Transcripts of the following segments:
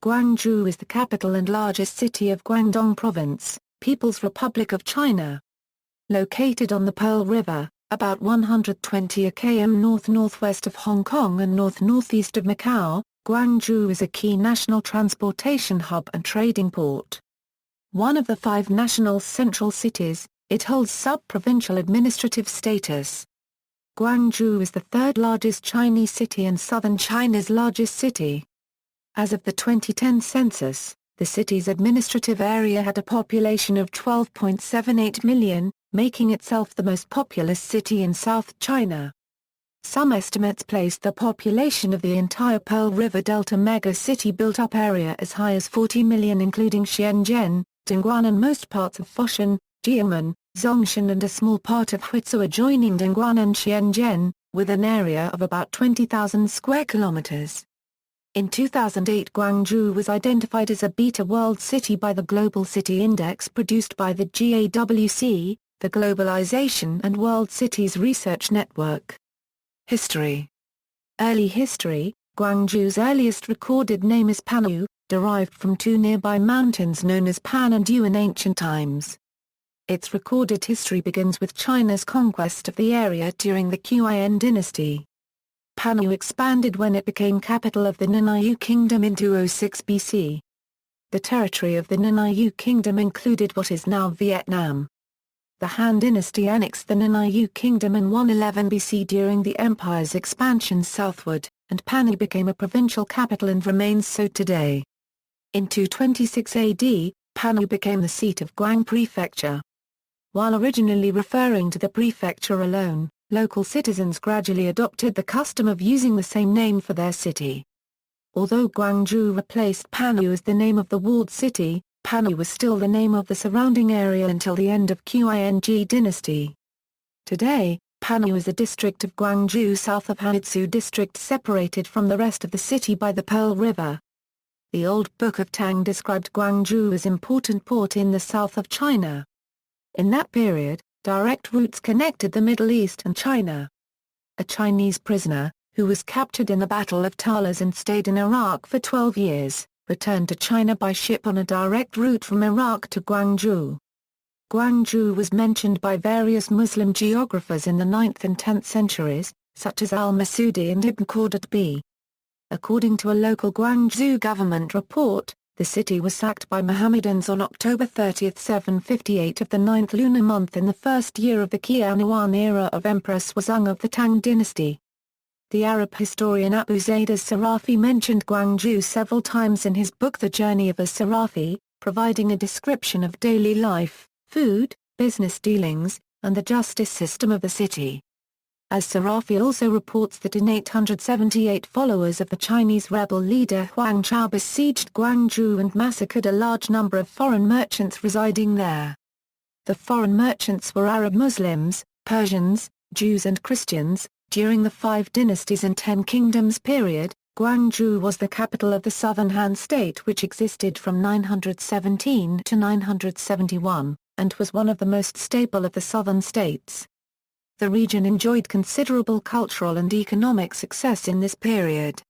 Guangzhou is the capital and largest city of Guangdong Province, People's Republic of China. Located on the Pearl River, about 120 km north-northwest of Hong Kong and north-northeast of Macau, Guangzhou is a key national transportation hub and trading port. One of the 5 national central cities, it holds sub-provincial administrative status. Guangzhou is the 3rd largest Chinese city and southern China's largest city. As of the 2010 census, the city's administrative area had a population of 12.78 million, making itself the most populous city in South China. Some estimates placed the population of the entire Pearl River Delta mega-city built-up area as high as 40 million, including Shenzhen, Dongguan and most parts of Foshan, Jiangmen, Zhongshan and a small part of Huizhou adjoining Dongguan and Shenzhen, with an area of about 20,000 square kilometres. In 2008, Guangzhou was identified as a Beta World City by the Global City Index produced by the GaWC, the Globalization and World Cities Research Network. History. Early history. Guangzhou's earliest recorded name is Panyu, derived from 2 nearby mountains known as Pan and Yu in ancient times. Its recorded history begins with China's conquest of the area during the Qin dynasty. Panyu expanded when it became capital of the Nanayu Kingdom in 206 BC. The territory of the Nanayu Kingdom included what is now Vietnam. The Han dynasty annexed the Nanayu Kingdom in 111 BC during the empire's expansion southward, and Panyu became a provincial capital and remains so today. In 226 AD, Panyu became the seat of Guang Prefecture. While originally referring to the prefecture alone, local citizens gradually adopted the custom of using the same name for their city. Although Guangzhou replaced Panyu as the name of the walled city, Panyu was still the name of the surrounding area until the end of Qing dynasty. Today, Panyu is a district of Guangzhou south of Huizhou district separated from the rest of the city by the Pearl River. The Old Book of Tang described Guangzhou as important port in the south of China. In that period, direct routes connected the Middle East and China. A Chinese prisoner, who was captured in the Battle of Talas and stayed in Iraq for 12 years, returned to China by ship on a direct route from Iraq to Guangzhou. Guangzhou was mentioned by various Muslim geographers in the 9th and 10th centuries, such as al-Masudi and Ibn Khaldun. According to a local Guangzhou government report, the city was sacked by Mohammedans on October 30, 758 of the 9th lunar month in the first year of the Qianuan era of Empress Wuzong of the Tang dynasty. The Arab historian Abu Zayd as-Sarafi mentioned Guangzhou several times in his book The Journey of as-Sarafi, providing a description of daily life, food, business dealings, and the justice system of the city. As-Sarafi also reports that in 878 followers of the Chinese rebel leader Kwangchow besieged Guangzhou and massacred a large number of foreign merchants residing there. The foreign merchants were Arab Muslims, Persians, Jews and Christians. During the 5 dynasties and 10 kingdoms period, Guangzhou was the capital of the southern Han state which existed from 917 to 971, and was one of the most stable of the southern states. The region enjoyed considerable cultural and economic success in this period.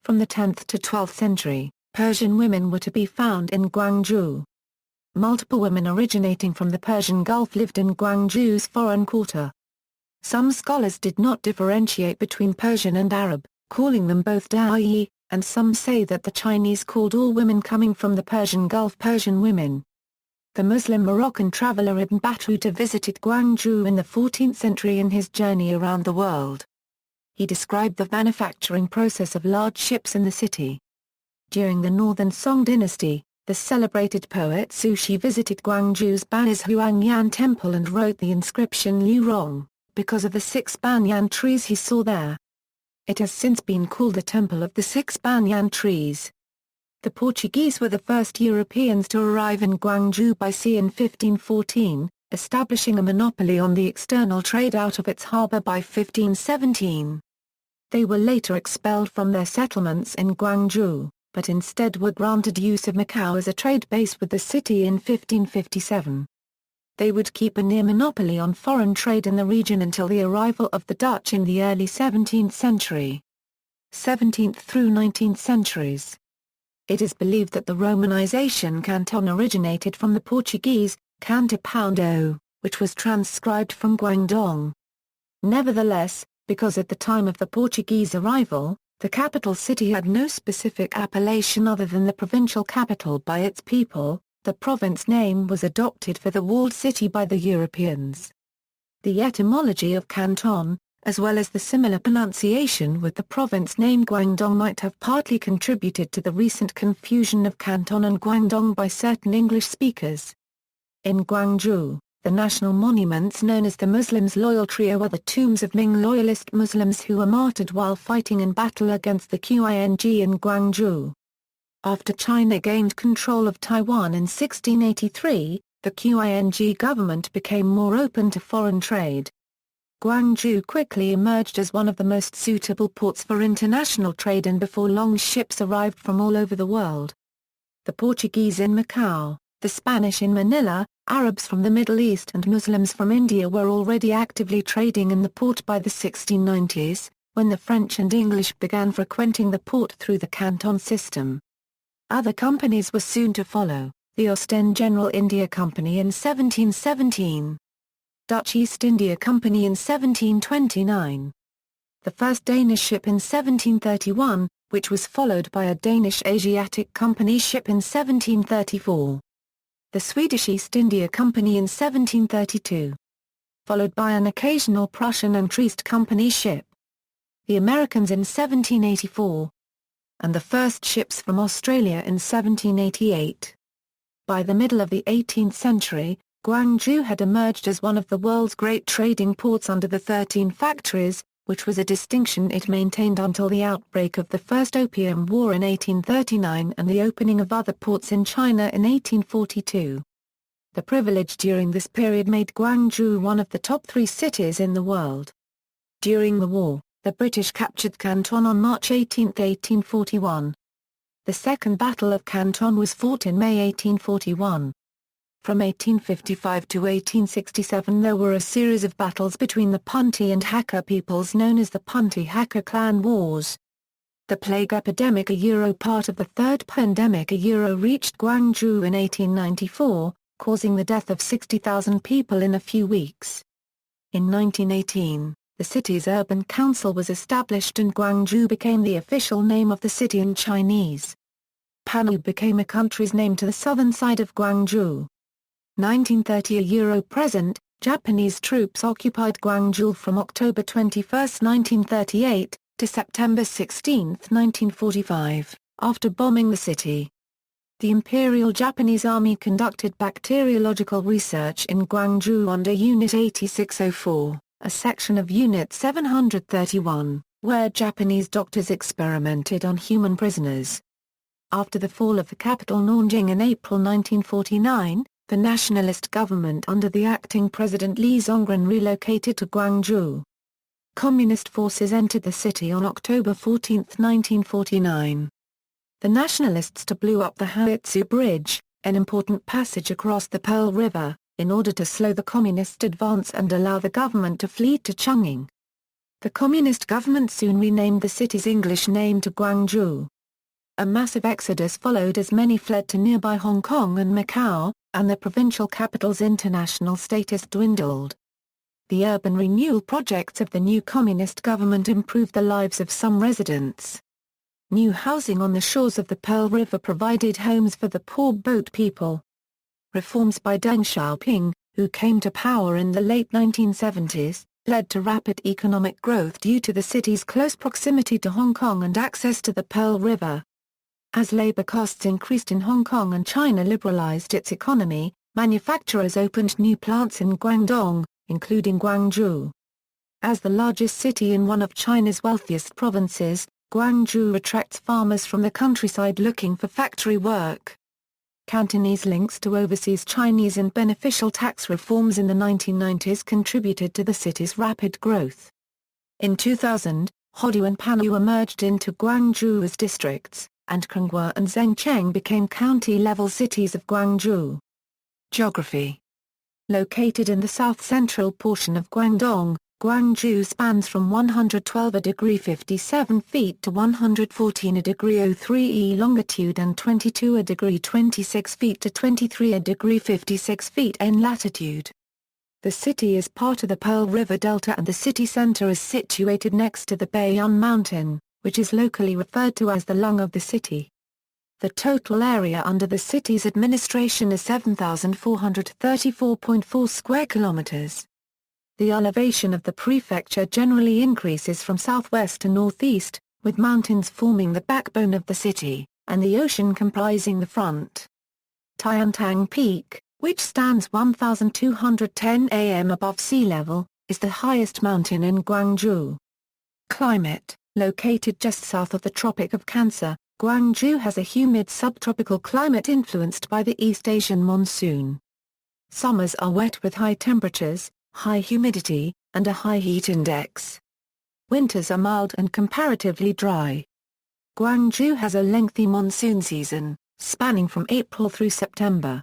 From the 10th to 12th century, Persian women were to be found in Guangzhou. Multiple women originating from the Persian Gulf lived in Guangzhou's foreign quarter. Some scholars did not differentiate between Persian and Arab, calling them both Da'i, and some say that the Chinese called all women coming from the Persian Gulf Persian women. The Muslim Moroccan traveller Ibn Battuta visited Guangzhou in the 14th century in his journey around the world. He described the manufacturing process of large ships in the city. During the Northern Song dynasty, the celebrated poet Su Shi visited Guangzhou's Ban's Huangyan temple and wrote the inscription Liu Rong, because of the 6 banyan trees he saw there. It has since been called the Temple of the 6 Banyan Trees. The Portuguese were the first Europeans to arrive in Guangzhou by sea in 1514, establishing a monopoly on the external trade out of its harbour by 1517. They were later expelled from their settlements in Guangzhou, but instead were granted use of Macau as a trade base with the city in 1557. They would keep a near monopoly on foreign trade in the region until the arrival of the Dutch in the early 17th century. 17th through 19th centuries. It is believed that the romanization Canton originated from the Portuguese, Canto, which was transcribed from Guangdong. Nevertheless, because at the time of the Portuguese arrival, the capital city had no specific appellation other than the provincial capital by its people, the province name was adopted for the walled city by the Europeans. The etymology of Canton, as well as the similar pronunciation with the province name Guangdong, might have partly contributed to the recent confusion of Canton and Guangdong by certain English speakers. In Guangzhou, the national monuments known as the Muslims' Loyal Trio are the tombs of Ming loyalist Muslims who were martyred while fighting in battle against the Qing in Guangzhou. After China gained control of Taiwan in 1683, the Qing government became more open to foreign trade. Guangzhou quickly emerged as one of the most suitable ports for international trade, and before long ships arrived from all over the world. The Portuguese in Macau, the Spanish in Manila, Arabs from the Middle East and Muslims from India were already actively trading in the port by the 1690s, when the French and English began frequenting the port through the Canton system. Other companies were soon to follow, the Ostend General India Company in 1717. Dutch East India Company in 1729. The first Danish ship in 1731, which was followed by a Danish Asiatic Company ship in 1734. The Swedish East India Company in 1732. Followed by an occasional Prussian and Trieste Company ship. The Americans in 1784. And the first ships from Australia in 1788. By the middle of the 18th century, Guangzhou had emerged as one of the world's great trading ports under the 13 factories, which was a distinction it maintained until the outbreak of the First Opium War in 1839 and the opening of other ports in China in 1842. The privilege during this period made Guangzhou one of the top 3 cities in the world. During the war, the British captured Canton on March 18, 1841. The Second Battle of Canton was fought in May 1841. From 1855 to 1867 there were a series of battles between the Punti and Hakka peoples known as the Punti-Hakka Clan Wars. The plague epidemic, part of the third pandemic, reached Guangzhou in 1894, causing the death of 60,000 people in a few weeks. In 1918, the city's urban council was established and Guangzhou became the official name of the city in Chinese. Panwu became a country's name to the southern side of Guangzhou. 1930 present, Japanese troops occupied Guangzhou from October 21, 1938, to September 16, 1945, after bombing the city. The Imperial Japanese Army conducted bacteriological research in Guangzhou under Unit 8604, a section of Unit 731, where Japanese doctors experimented on human prisoners. After the fall of the capital Nanjing in April 1949, the nationalist government under the acting President Li Zongren relocated to Guangzhou. Communist forces entered the city on October 14, 1949. The nationalists blew up the Huizhou Bridge, an important passage across the Pearl River, in order to slow the communist advance and allow the government to flee to Chongqing. The communist government soon renamed the city's English name to Guangzhou. A massive exodus followed as many fled to nearby Hong Kong and Macau, and the provincial capital's international status dwindled. The urban renewal projects of the new communist government improved the lives of some residents. New housing on the shores of the Pearl River provided homes for the poor boat people. Reforms by Deng Xiaoping, who came to power in the late 1970s, led to rapid economic growth due to the city's close proximity to Hong Kong and access to the Pearl River. As labor costs increased in Hong Kong and China liberalized its economy, manufacturers opened new plants in Guangdong, including Guangzhou. As the largest city in one of China's wealthiest provinces, Guangzhou attracts farmers from the countryside looking for factory work. Cantonese links to overseas Chinese and beneficial tax reforms in the 1990s contributed to the city's rapid growth. In 2000, Huizhou and Panwu emerged into Guangzhou as districts, and Kongwa and Zhengcheng became county-level cities of Guangzhou. Geography. Located in the south-central portion of Guangdong, Guangzhou spans from 112°57' to 114°03' longitude and 22°26' to 23°56' in latitude. The city is part of the Pearl River Delta and the city center is situated next to the Baiyun Mountain, which is locally referred to as the lung of the city. The total area under the city's administration is 7,434.4 square kilometers. The elevation of the prefecture generally increases from southwest to northeast, with mountains forming the backbone of the city, and the ocean comprising the front. Tiantang Peak, which stands 1,210 am above sea level, is the highest mountain in Guangzhou. Climate: located just south of the Tropic of Cancer, Guangzhou has a humid subtropical climate influenced by the East Asian monsoon. Summers are wet with high temperatures, high humidity, and a high heat index. Winters are mild and comparatively dry. Guangzhou has a lengthy monsoon season, spanning from April through September.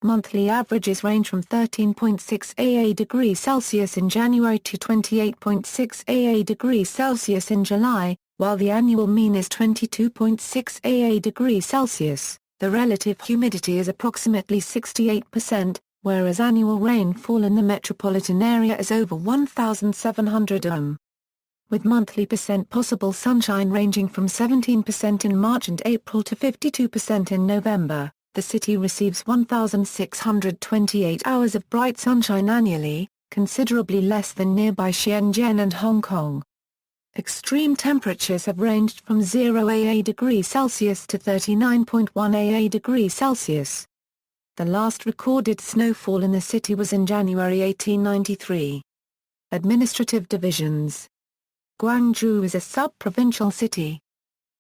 Monthly averages range from 13.6 degrees Celsius in January to 28.6 degrees Celsius in July, while the annual mean is 22.6 degrees Celsius. The relative humidity is approximately 68%, whereas annual rainfall in the metropolitan area is over 1,700 mm. With monthly possible sunshine ranging from 17% in March and April to 52% in November, the city receives 1,628 hours of bright sunshine annually, considerably less than nearby Shenzhen and Hong Kong. Extreme temperatures have ranged from 0 degrees Celsius to 39.1 degrees Celsius. The last recorded snowfall in the city was in January 1893. Administrative divisions. Guangzhou is a sub-provincial city.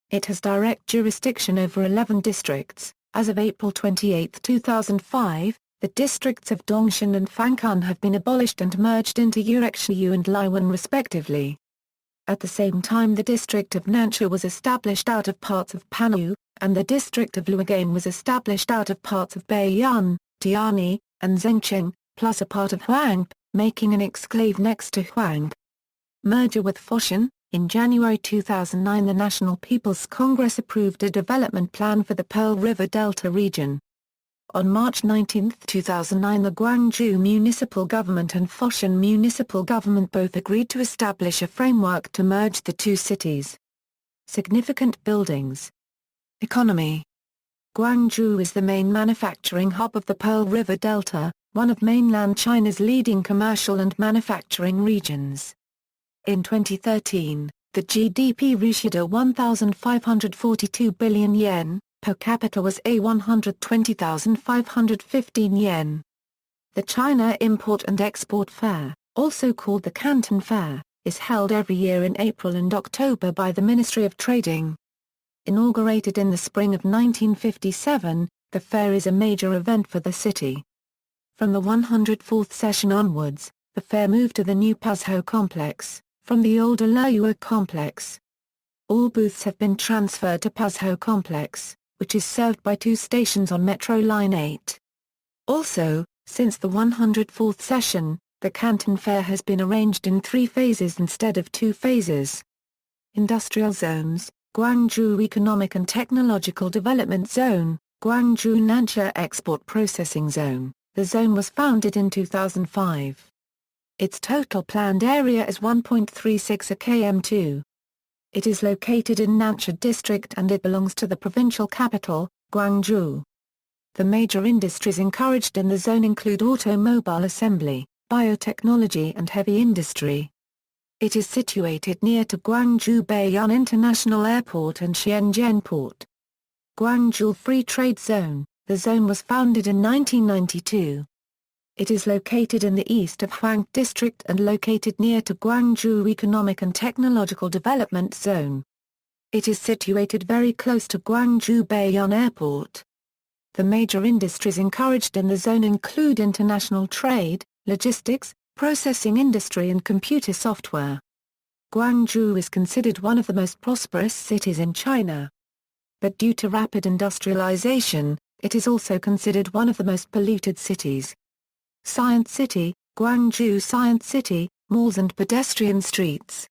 It has direct jurisdiction over 11 districts. As of April 28, 2005, the districts of Zhongshan and Foshan have been abolished and merged into Huizhou and Liwan respectively. At the same time the district of Nancha was established out of parts of Panyu, and the district of Luogang was established out of parts of Baiyun, Tiani, and Zhengcheng, plus a part of Huang, making an exclave next to Huang. Merger with Foshan. In January 2009 the National People's Congress approved a development plan for the Pearl River Delta region. On March 19, 2009 the Guangzhou Municipal Government and Foshan Municipal Government both agreed to establish a framework to merge the two cities. Significant buildings. Economy. Guangzhou is the main manufacturing hub of the Pearl River Delta, one of mainland China's leading commercial and manufacturing regions. In 2013, the GDP reached 1,542 billion yen, per capita was 120,515 yen. The China Import and Export Fair, also called the Canton Fair, is held every year in April and October by the Ministry of Trading. Inaugurated in the spring of 1957, the fair is a major event for the city. From the 104th session onwards, the fair moved to the new Huizhou complex, from the older Luoyang complex. All booths have been transferred to Huizhou complex, which is served by two stations on Metro Line 8. Also, since the 104th session, the Canton Fair has been arranged in 3 phases instead of 2 phases. Industrial zones: Guangzhou Economic and Technological Development Zone, Guangzhou Nancha Export Processing Zone. The zone was founded in 2005. Its total planned area is 1.36 km2. It is located in Nancha District and it belongs to the provincial capital, Guangzhou. The major industries encouraged in the zone include automobile assembly, biotechnology and heavy industry. It is situated near to Guangzhou Baiyun International Airport and Shenzhen Port. Guangzhou Free Trade Zone. The zone was founded in 1992. It is located in the east of Huang District and located near to Guangzhou Economic and Technological Development Zone. It is situated very close to Guangzhou Baiyun Airport. The major industries encouraged in the zone include international trade, logistics, processing industry and computer software. Guangzhou is considered one of the most prosperous cities in China. But due to rapid industrialization, it is also considered one of the most polluted cities. Science City. Guangzhou Science City, malls and pedestrian streets.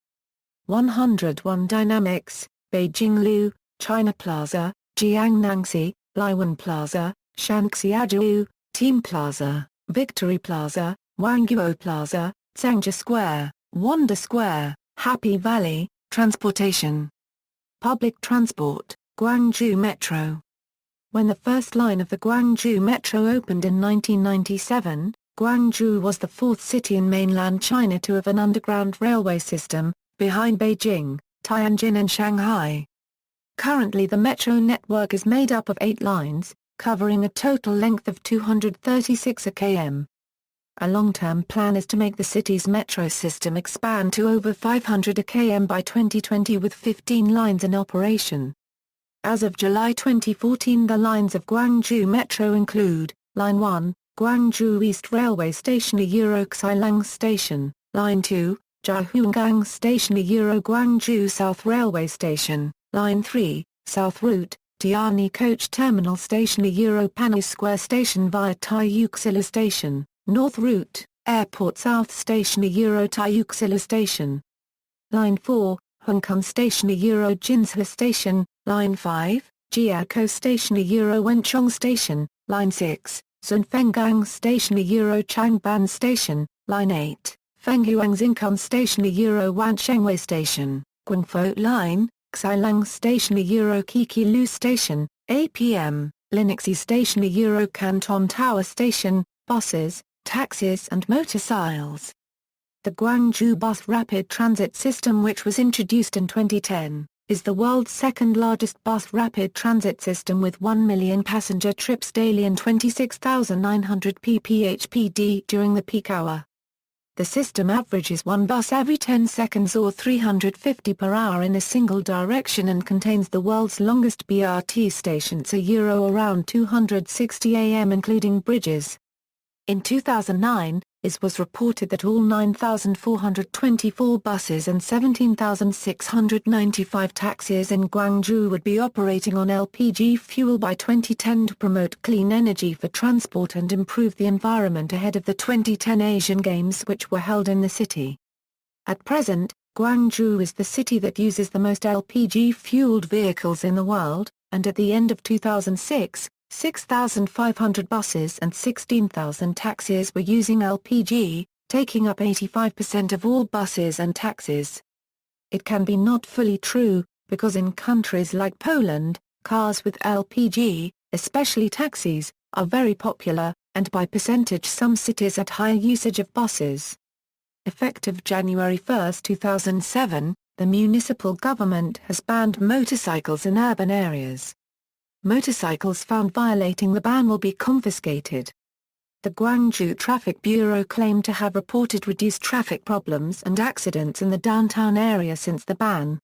101 Dynamics, Beijing Lu, China Plaza, Jiangnangxi, Liwan Plaza, Shanxiajiu, Team Plaza, Victory Plaza, Wangguo Plaza, Zhangja Square, Wanda Square, Happy Valley. Transportation. Public transport, Guangzhou Metro. When the first line of the Guangzhou Metro opened in 1997, Guangzhou was the fourth city in mainland China to have an underground railway system, behind Beijing, Tianjin and Shanghai. Currently the metro network is made up of 8 lines, covering a total length of 236 km. A long-term plan is to make the city's metro system expand to over 500 km by 2020 with 15 lines in operation. As of July 2014 the lines of Guangzhou Metro include, Line 1, Guangzhou East Railway Station Euro Xilang Station, Line 2, Jiahuangang Station Euro Guangzhou South Railway Station, Line 3, South Route, Diani Coach Terminal Station Euro Panay Square Station via Taiyuxilu Station, North Route, Airport South Station Euro Taiyuxilu Station. Line 4, Huangkong Station Euro Jinshe Station, Line 5, Jiakou Station Euro Wenchong Station, Line 6, Zunfengang Station Euro Changban Station, Line 8, Fenghuang Xingkong Station Euro Wanshengwei Station, Guangfo Line, Xilang Station Euro Qiqilu Station, APM, Linuxi Station Euro Canton Tower Station, buses, taxis and motorcycles. The Guangzhou Bus Rapid Transit System, which was introduced in 2010, is the world's second largest bus rapid transit system with 1 million passenger trips daily and 26,900 ppHPD during the peak hour. The system averages 1 bus every 10 seconds or 350 per hour in a single direction and contains the world's longest BRT stations around 260 am including bridges. In 2009, it was reported that all 9,424 buses and 17,695 taxis in Guangzhou would be operating on LPG fuel by 2010 to promote clean energy for transport and improve the environment ahead of the 2010 Asian Games which were held in the city. At present, Guangzhou is the city that uses the most LPG-fueled vehicles in the world, and at the end of 2006, 6,500 buses and 16,000 taxis were using LPG, taking up 85% of all buses and taxis. It can be not fully true, because in countries like Poland, cars with LPG, especially taxis, are very popular, and by percentage some cities had higher usage of buses. Effective January 1, 2007, the municipal government has banned motorcycles in urban areas. Motorcycles found violating the ban will be confiscated. The Guangzhou Traffic Bureau claimed to have reported reduced traffic problems and accidents in the downtown area since the ban.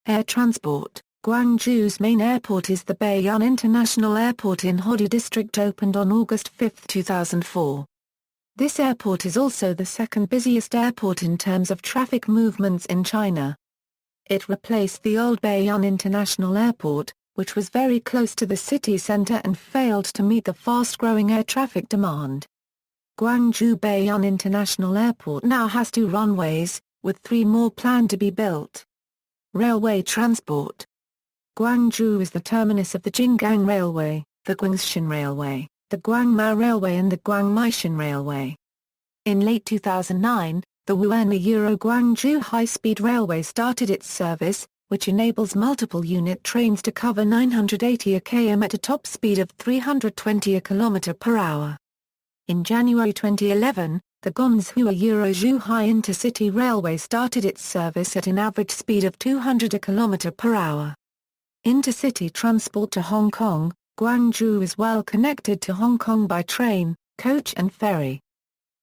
Air transport. Guangzhou's main airport is the Baiyun International Airport in Huizhou District, opened on August 5, 2004. This airport is also the second busiest airport in terms of traffic movements in China. It replaced the old Baiyun International Airport, which was very close to the city center and failed to meet the fast-growing air traffic demand. Guangzhou Baiyun International Airport now has 2 runways, with 3 more planned to be built. Railway transport. Guangzhou is the terminus of the Jinggang Railway, the Guangshan Railway, the Guangmao Railway and the Guangmeishan Railway. In late 2009, the Wuhan-Guangzhou high-speed railway started its service, which enables multiple unit trains to cover 980 km at a top speed of 320 km per hour. In January 2011, the Guangzhou-Zhuhai intercity railway started its service at an average speed of 200 km per hour. Intercity transport to Hong Kong. Guangzhou is well connected to Hong Kong by train, coach and ferry.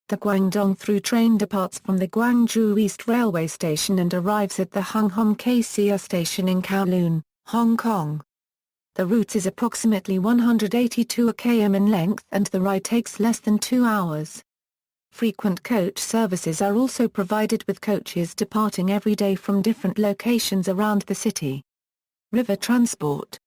The Guangdong through train departs from the Guangzhou East Railway Station and arrives at the Hung Hom KCR station in Kowloon, Hong Kong. The route is approximately 182 km in length and the ride takes less than 2 hours. Frequent coach services are also provided with coaches departing every day from different locations around the city. River transport.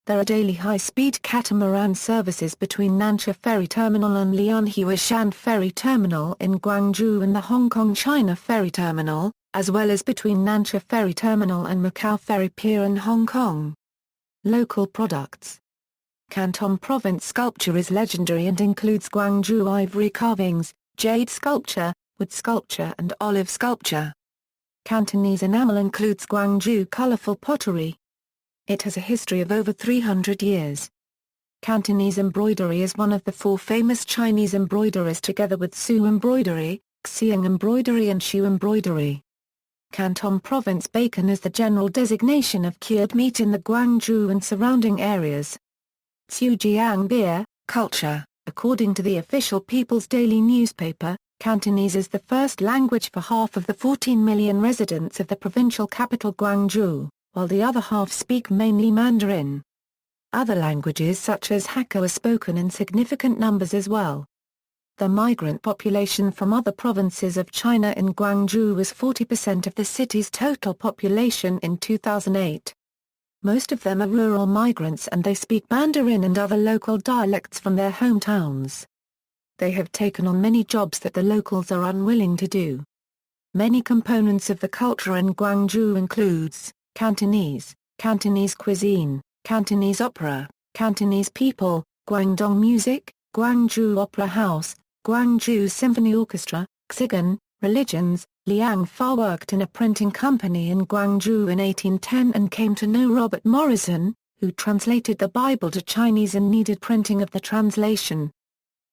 There are daily high-speed catamaran services between Nansha Ferry Terminal and Lianhuishan Ferry Terminal in Guangzhou and the Hong Kong-China Ferry Terminal, as well as between Nansha Ferry Terminal and Macau Ferry Pier in Hong Kong. Local products. Canton Province sculpture is legendary and includes Guangzhou ivory carvings, jade sculpture, wood sculpture and olive sculpture. Cantonese enamel includes Guangzhou colorful pottery. It has a history of over 300 years. Cantonese embroidery is one of the four famous Chinese embroiderers together with Su embroidery, Xiang embroidery and Shu embroidery. Canton Province bacon is the general designation of cured meat in the Guangzhou and surrounding areas. Zhujiang beer, culture. According to the official People's Daily newspaper, Cantonese is the first language for half of the 14 million residents of the provincial capital Guangzhou, while the other half speak mainly Mandarin. Other languages such as Hakka are spoken in significant numbers as well. The migrant population from other provinces of China in Guangzhou was 40% of the city's total population in 2008. Most of them are rural migrants and they speak Mandarin and other local dialects from their hometowns. They have taken on many jobs that the locals are unwilling to do. Many components of the culture in Guangzhou includes Cantonese, Cantonese cuisine, Cantonese opera, Cantonese people, Guangdong music, Guangzhou Opera House, Guangzhou Symphony Orchestra, Xigan, religions. Liang Fa worked in a printing company in Guangzhou in 1810 and came to know Robert Morrison, who translated the Bible to Chinese and needed printing of the translation.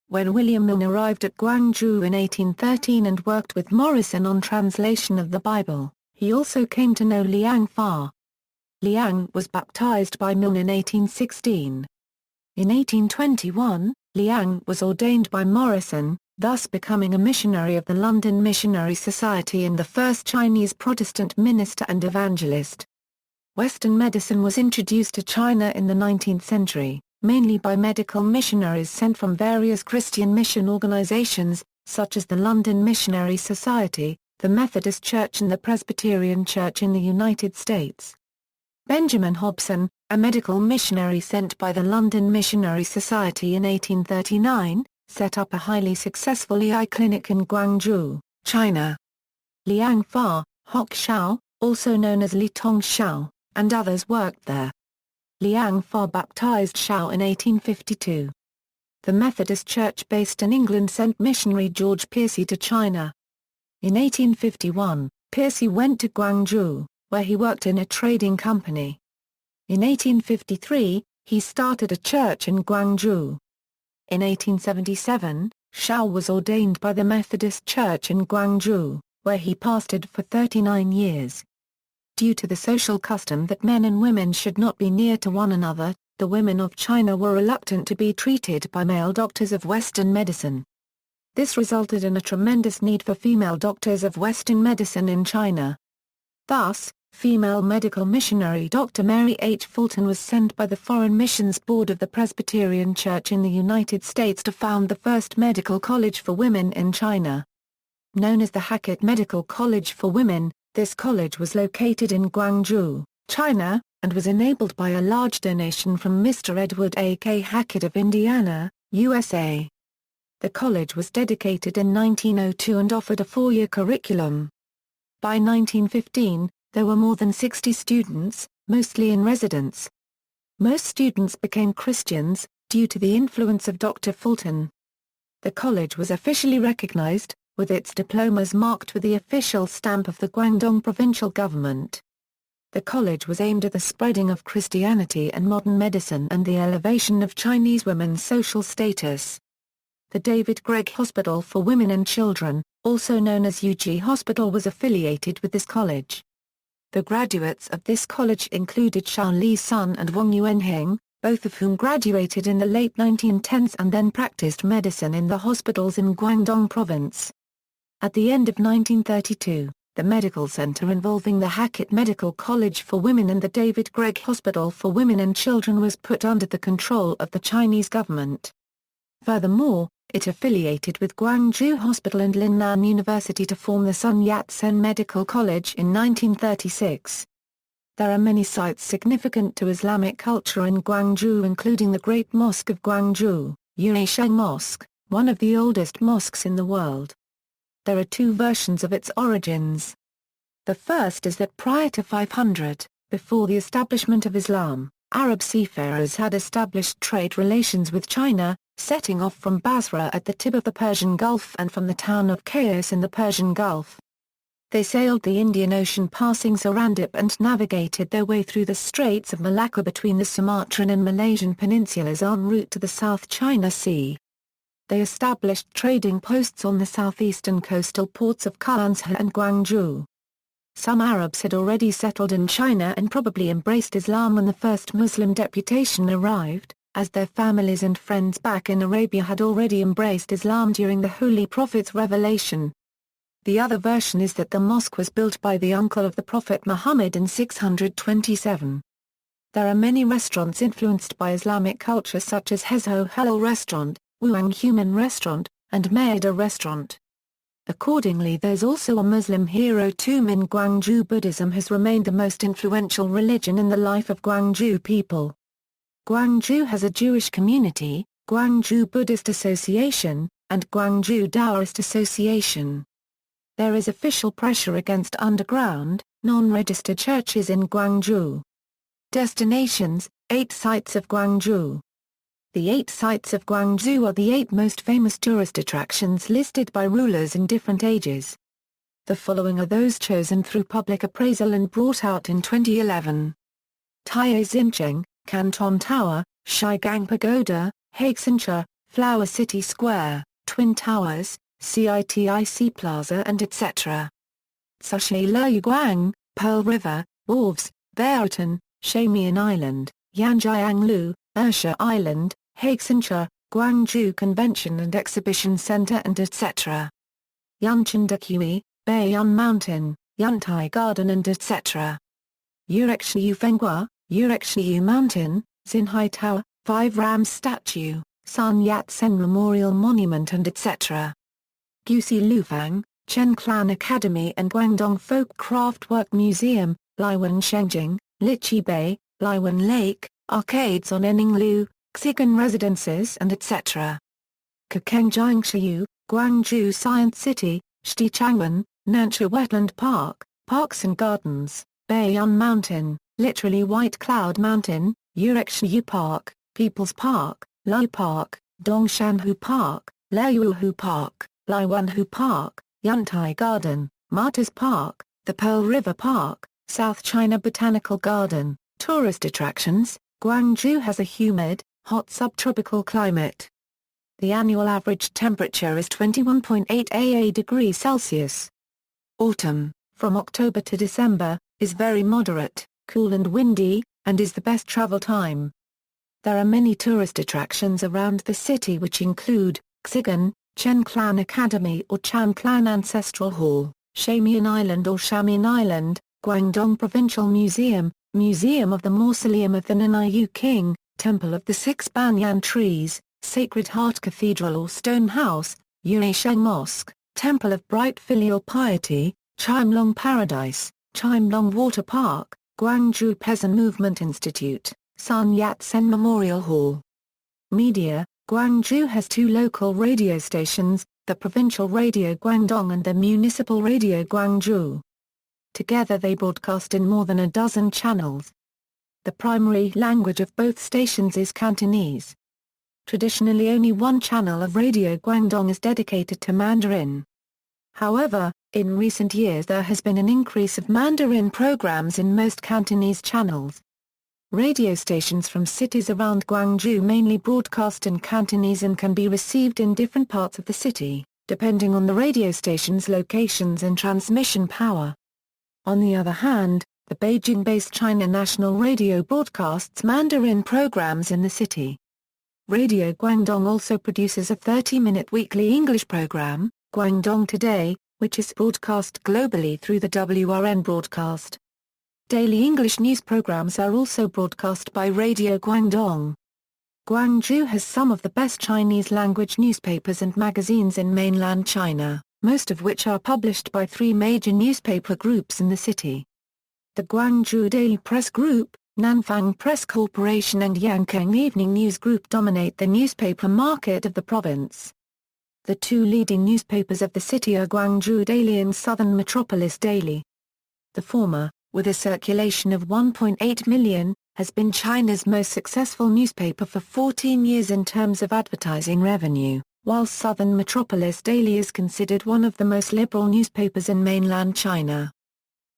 When William Milne arrived at Guangzhou in 1813 and worked with Morrison on translation of the Bible, he also came to know Liang Fa. Liang was baptized by Milne in 1816. In 1821, Liang was ordained by Morrison, thus becoming a missionary of the London Missionary Society and the first Chinese Protestant minister and evangelist. Western medicine was introduced to China in the 19th century, mainly by medical missionaries sent from various Christian mission organizations, such as the London Missionary Society, the Methodist Church and the Presbyterian Church in the United States. Benjamin Hobson, a medical missionary sent by the London Missionary Society in 1839, set up a highly successful eye clinic in Guangzhou, China. Liang Fa, Hock Xiao, also known as Li Tong Xiao, and others worked there. Liang Fa baptized Xiao in 1852. The Methodist Church based in England sent missionary George Piercy to China. In 1851, Piercy went to Guangzhou, where he worked in a trading company. In 1853, he started a church in Guangzhou. In 1877, Xiao was ordained by the Methodist Church in Guangzhou, where he pastored for 39 years. Due to the social custom that men and women should not be near to one another, the women of China were reluctant to be treated by male doctors of Western medicine. This resulted in a tremendous need for female doctors of Western medicine in China. Thus, female medical missionary Dr. Mary H. Fulton was sent by the Foreign Missions Board of the Presbyterian Church in the United States to found the first medical college for women in China. Known as the Hackett Medical College for Women, this college was located in Guangzhou, China, and was enabled by a large donation from Mr. Edward A. K. Hackett of Indiana, USA. The college was dedicated in 1902 and offered a 4-year curriculum. By 1915, there were more than 60 students, mostly in residence. Most students became Christians, due to the influence of Dr. Fulton. The college was officially recognized, with its diplomas marked with the official stamp of the Guangdong provincial government. The college was aimed at the spreading of Christianity and modern medicine and the elevation of Chinese women's social status. The David Gregg Hospital for Women and Children, also known as UG Hospital, was affiliated with this college. The graduates of this college included Xiao Li's son and Wang Yuanheng, both of whom graduated in the late 1910s and then practiced medicine in the hospitals in Guangdong province. At the end of 1932, the medical center involving the Hackett Medical College for Women and the David Gregg Hospital for Women and Children was put under the control of the Chinese government. Furthermore, it affiliated with Guangzhou Hospital and Linnan University to form the Sun Yat-sen Medical College in 1936. There are many sites significant to Islamic culture in Guangzhou, including the Great Mosque of Guangzhou, Huizhou Mosque, one of the oldest mosques in the world. There are two versions of its origins. The first is that prior to 500, before the establishment of Islam, Arab seafarers had established trade relations with China, setting off from Basra at the tip of the Persian Gulf and from the town of Chios in the Persian Gulf. They sailed the Indian Ocean passing Sarandip and navigated their way through the Straits of Malacca between the Sumatran and Malaysian peninsulas en route to the South China Sea. They established trading posts on the southeastern coastal ports of Guangzhou and Guangzhou. Some Arabs had already settled in China and probably embraced Islam when the first Muslim deputation arrived, as their families and friends back in Arabia had already embraced Islam during the Holy Prophet's revelation. The other version is that the mosque was built by the uncle of the Prophet Muhammad in 627. There are many restaurants influenced by Islamic culture such as Huizhou Halal Restaurant, Wuang Human Restaurant, and Maida Restaurant. Accordingly, there's also a Muslim hero tomb in Guangzhou. Buddhism has remained the most influential religion in the life of Guangzhou people. Guangzhou has a Jewish community, Guangzhou Buddhist Association, and Guangzhou Taoist Association. There is official pressure against underground, non-registered churches in Guangzhou. Destinations, 8 sites of Guangzhou. The 8 sites of Guangzhou are the 8 most famous tourist attractions listed by rulers in different ages. The following are those chosen through public appraisal and brought out in 2011. Taiyue Xincheng, Canton Tower, Shigang Pagoda, Huizhou, Flower City Square, Twin Towers, CITIC Plaza and etc. Sushi Luoguang, Pearl River, Wharves, Baotan, Shamian Island, Yanjianglu, Ursha Island, Huizhou, Guangzhou Convention and Exhibition Center and etc. Yunchendakui, Baiyun Mountain, Yuntai Garden and etc. Yurekshiyu Fenghua, Yurekshiyu Mountain, Xinhai Tower, 5 Rams Statue, Sun Yat-sen Memorial Monument and etc. GaWC Lufang, Chen Clan Academy and Guangdong Folk Craftwork Museum, Liwan Shenzhen, Lichi Bay, Liwan Lake, Arcades on Eninglu, Xigan Residences and etc. Kakeng Jiangshiyu, Guangzhou Science City, Shichangmen, Nansha Wetland Park, Parks and Gardens, Baiyun Mountain, literally White Cloud Mountain, Yurekshiyu Park, People's Park, Lu Park, Dongshanhu Park, Liuhu Park, Liwanhu Park, Yuntai Garden, Martyrs Park, the Pearl River Park, South China Botanical Garden. Tourist attractions, Guangzhou has a humid, hot subtropical climate. The annual average temperature is 21.8 degrees Celsius. Autumn, from October to December, is very moderate, cool and windy, and is the best travel time. There are many tourist attractions around the city which include, Xigan, Chen Clan Academy or Chan Clan Ancestral Hall, Shamian Island or Shamian Island, Guangdong Provincial Museum, Museum of the Mausoleum of the Nanayu King, Temple of the 6 Banyan Trees, Sacred Heart Cathedral or Stone House, Huizhou Mosque, Temple of Bright Filial Piety, Chimelong Paradise, Chimelong Water Park, Guangzhou Peasant Movement Institute, Sun Yat-sen Memorial Hall. Media, Guangzhou has 2 local radio stations, the Provincial Radio Guangdong and the Municipal Radio Guangzhou. Together they broadcast in more than a dozen channels. The primary language of both stations is Cantonese. Traditionally only one channel of Radio Guangdong is dedicated to Mandarin. However, in recent years there has been an increase of Mandarin programs in most Cantonese channels. Radio stations from cities around Guangzhou mainly broadcast in Cantonese and can be received in different parts of the city, depending on the radio station's locations and transmission power. On the other hand, the Beijing-based China National Radio broadcasts Mandarin programs in the city. Radio Guangdong also produces a 30-minute weekly English program, Guangdong Today, which is broadcast globally through the WRN broadcast. Daily English news programs are also broadcast by Radio Guangdong. Guangzhou has some of the best Chinese-language newspapers and magazines in mainland China, most of which are published by 3 major newspaper groups in the city. The Guangzhou Daily Press Group, Nanfang Press Corporation and Yankang Evening News Group dominate the newspaper market of the province. The two leading newspapers of the city are Guangzhou Daily and Southern Metropolis Daily. The former, with a circulation of 1.8 million, has been China's most successful newspaper for 14 years in terms of advertising revenue, while Southern Metropolis Daily is considered one of the most liberal newspapers in mainland China.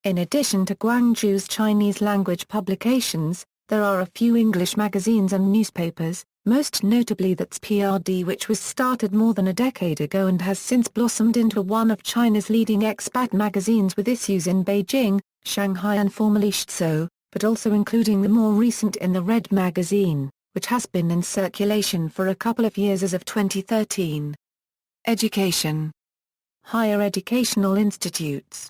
In addition to Guangzhou's Chinese-language publications, there are a few English magazines and newspapers, most notably That's PRD, which was started more than a decade ago and has since blossomed into one of China's leading expat magazines with issues in Beijing, Shanghai and formerly Huizhou, but also including the more recent In the Red magazine, which has been in circulation for a couple of years as of 2013. Education. Higher educational institutes.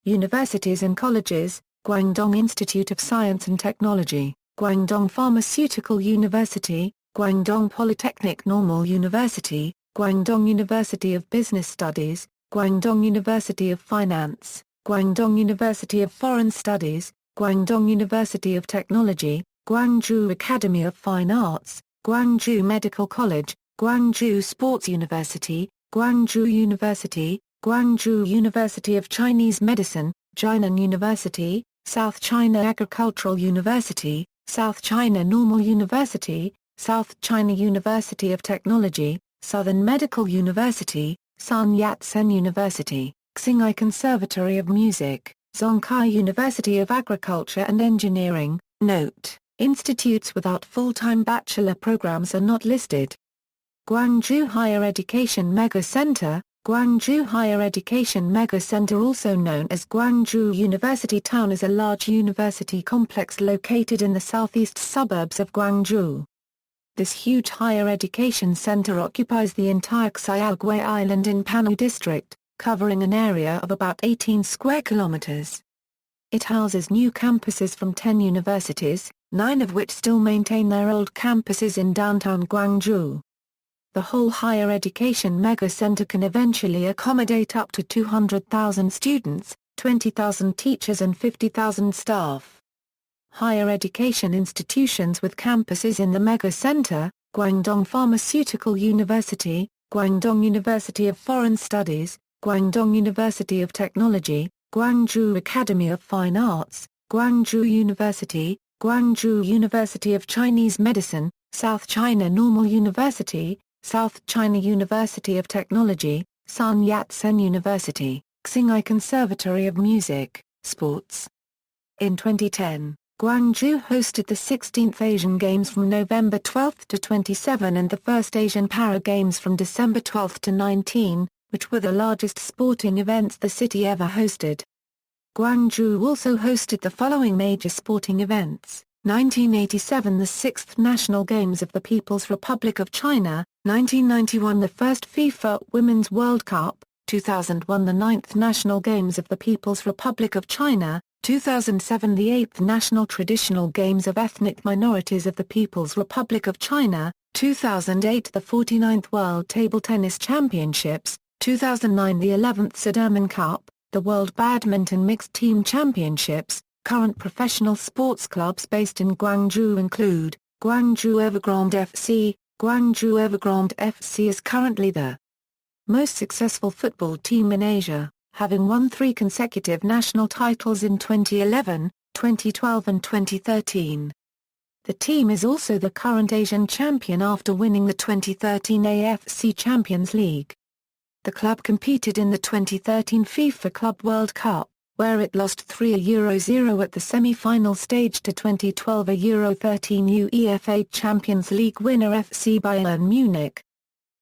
Universities and colleges: Guangdong Institute of Science and Technology, Guangdong Pharmaceutical University, Guangdong Polytechnic Normal University, Guangdong University of Business Studies, Guangdong University of Finance, Guangdong University of Foreign Studies, Guangdong University of Technology, Guangzhou Academy of Fine Arts, Guangzhou Medical College, Guangzhou Sports University, Guangzhou University, Guangzhou University of Chinese Medicine, Jiangmen University, South China Agricultural University, South China Normal University, South China University of Technology, Southern Medical University, Sun Yat-sen University, Xinghai Conservatory of Music, Zhongshan University of Agriculture and Engineering. Note: institutes without full-time bachelor programs are not listed. Guangzhou Higher Education Mega Center. Guangzhou Higher Education Mega Center, also known as Guangzhou University Town, is a large university complex located in the southeast suburbs of Guangzhou. This huge higher education center occupies the entire Xiaogui Island in Panwu District, covering an area of about 18 square kilometers. It houses new campuses from 10 universities, 9 of which still maintain their old campuses in downtown Guangzhou. The whole higher education mega center can eventually accommodate up to 200,000 students, 20,000 teachers and 50,000 staff. Higher education institutions with campuses in the mega center: Guangdong Pharmaceutical University, Guangdong University of Foreign Studies, Guangdong University of Technology, Guangzhou Academy of Fine Arts, Guangzhou University, Guangzhou University of Chinese Medicine, South China Normal University, South China University of Technology, Sun Yat-sen University, Xinghai Conservatory of Music, Sports. In 2010, Guangzhou hosted the 16th Asian Games from November 12 to 27 and the first Asian Para Games from December 12 to 19, which were the largest sporting events the city ever hosted. Guangzhou also hosted the following major sporting events: 1987 the 6th National Games of the People's Republic of China, 1991 the first FIFA Women's World Cup, 2001 the 9th National Games of the People's Republic of China, 2007 the 8th National Traditional Games of Ethnic Minorities of the People's Republic of China, 2008 the 49th World Table Tennis Championships, 2009 the 11th Sudirman Cup, the World Badminton Mixed Team Championships. Current professional sports clubs based in Guangzhou include Guangzhou Evergrande FC. Guangzhou Evergrande FC is currently the most successful football team in Asia, having won 3 consecutive national titles in 2011, 2012 and 2013. The team is also the current Asian champion after winning the 2013 AFC Champions League. The club competed in the 2013 FIFA Club World Cup, where it lost 3-0 at the semi-final stage to 2012 Euro-13 UEFA Champions League winner FC Bayern Munich.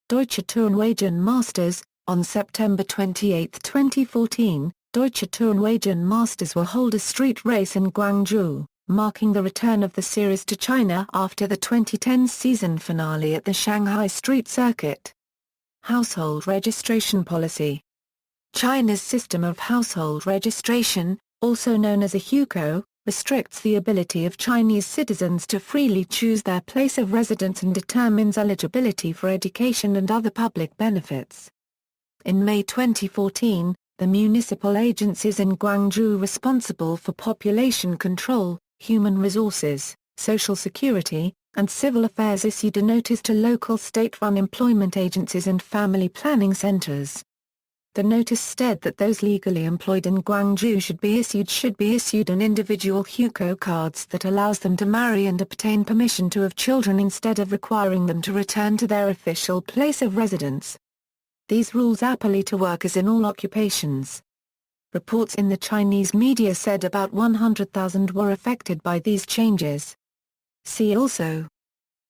Deutsche Tourenwagen Masters. On September 28, 2014, Deutsche Tourenwagen Masters will hold a street race in Guangzhou, marking the return of the series to China after the 2010 season finale at the Shanghai Street Circuit. Household registration policy. China's system of household registration, also known as a hukou, restricts the ability of Chinese citizens to freely choose their place of residence and determines eligibility for education and other public benefits. In May 2014, the municipal agencies in Guangzhou responsible for population control, human resources, social security, and civil affairs issued a notice to local state-run employment agencies and family planning centers. The notice stated that those legally employed in Guangzhou should be issued an individual Huizhou cards that allows them to marry and obtain permission to have children instead of requiring them to return to their official place of residence. These rules apply to workers in all occupations. Reports in the Chinese media said about 100,000 were affected by these changes. See also: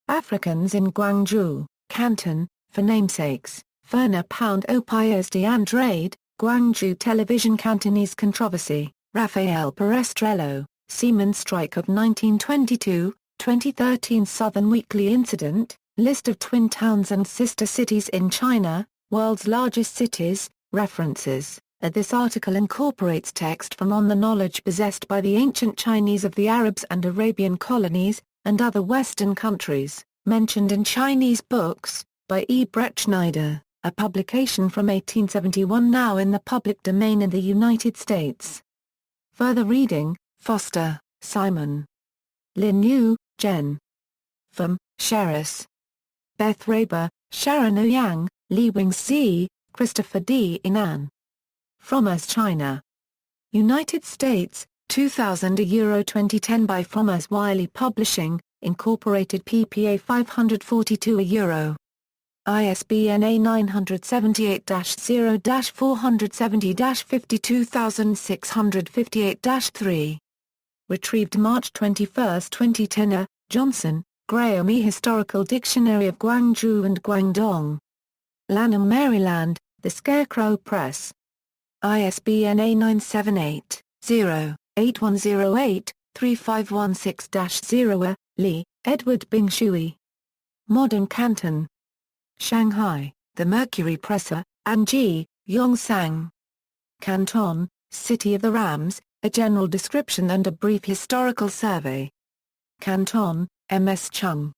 Africans in Guangzhou, Canton, for namesakes, Ferner Pound au Piers d'Andrade, Guangzhou Television Cantonese controversy, Rafael Perestrello, Seaman strike of 1922, 2013 Southern Weekly incident, list of twin towns and sister cities in China, world's largest cities, references. This article incorporates text from On the Knowledge Possessed by the Ancient Chinese of the Arabs and Arabian Colonies, and Other Western Countries, mentioned in Chinese books, by E. Brett Schneider, a publication from 1871 now in the public domain in the United States. Further reading: Foster, Simon. Lin Yu, Jen. Pham, Sheris. Beth Raber, Sharon Ouyang, Li Wing-zi, Christopher D. Inan. Frommer's China. United States, 2000 €2010 by Frommer's Wiley Publishing, Incorporated ppA 542 €. ISBN A978-0-470-52658-3. Retrieved March 21, 2010. Johnson, Graham E. Historical Dictionary of Guangzhou and Guangdong. Lanham, Maryland, The Scarecrow Press. ISBN A978-0-8108-3516-0. Lee, Edward Bing Shui. Modern Canton. Shanghai, The Mercury Presser, Anji, Yongsang. Canton, City of the Rams, A General Description and a Brief Historical Survey. Canton, M.S. Chung.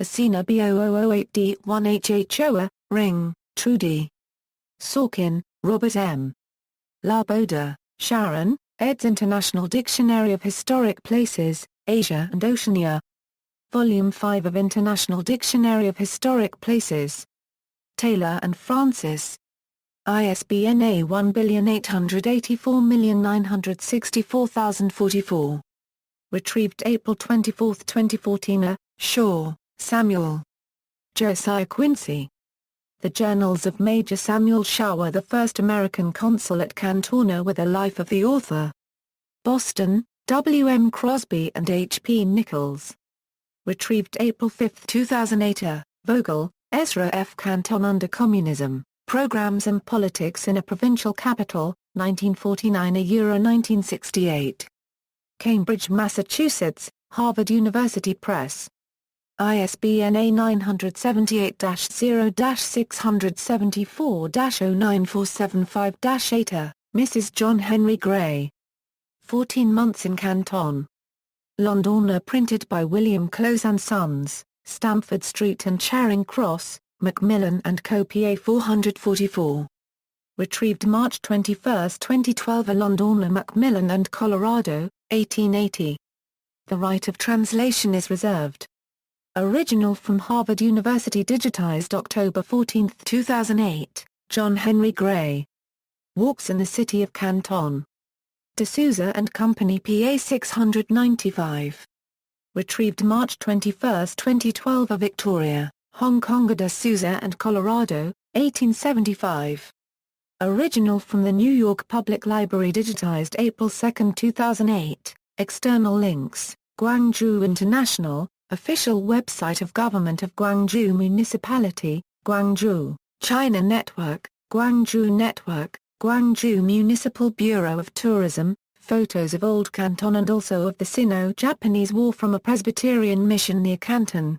Asina B0008D1HHOA, Ring, Trudy. Sorkin, Robert M. Laboda, Sharon, eds. International Dictionary of Historic Places, Asia and Oceania. Volume 5 of International Dictionary of Historic Places. Taylor and Francis. ISBN A18884964044. Retrieved April 24, 2014. Shaw, Samuel. Josiah Quincy. The Journals of Major Samuel Shaw, the first American consul at Canton, with a life of the author. Boston, W. M. Crosby and H. P. Nichols. Retrieved April 5, 2008. Vogel, Ezra F. Canton Under Communism, Programs and Politics in a Provincial Capital, 1949 1968. Cambridge, Massachusetts, Harvard University Press. ISBN A978-0-674-09475-8. Mrs. John Henry Gray. 14 Months in Canton. Londoner, printed by William Close and Sons, Stamford Street and Charing Cross, Macmillan and Co. PA 444. Retrieved March 21, 2012. A Londoner, Macmillan and Colorado, 1880. The right of translation is reserved. Original from Harvard University, digitized October 14, 2008, John Henry Gray. Walks in the City of Canton. D'Souza and Company PA 695. Retrieved March 21, 2012. A Victoria, Hong Kong. D'Souza and Colorado, 1875. Original from the New York Public Library, digitized April 2, 2008. External links: Guangzhou International, official website of Government of Guangzhou Municipality, Guangzhou, China Network, Guangzhou Network, Guangzhou Municipal Bureau of Tourism, photos of Old Canton and also of the Sino-Japanese War from a Presbyterian mission near Canton.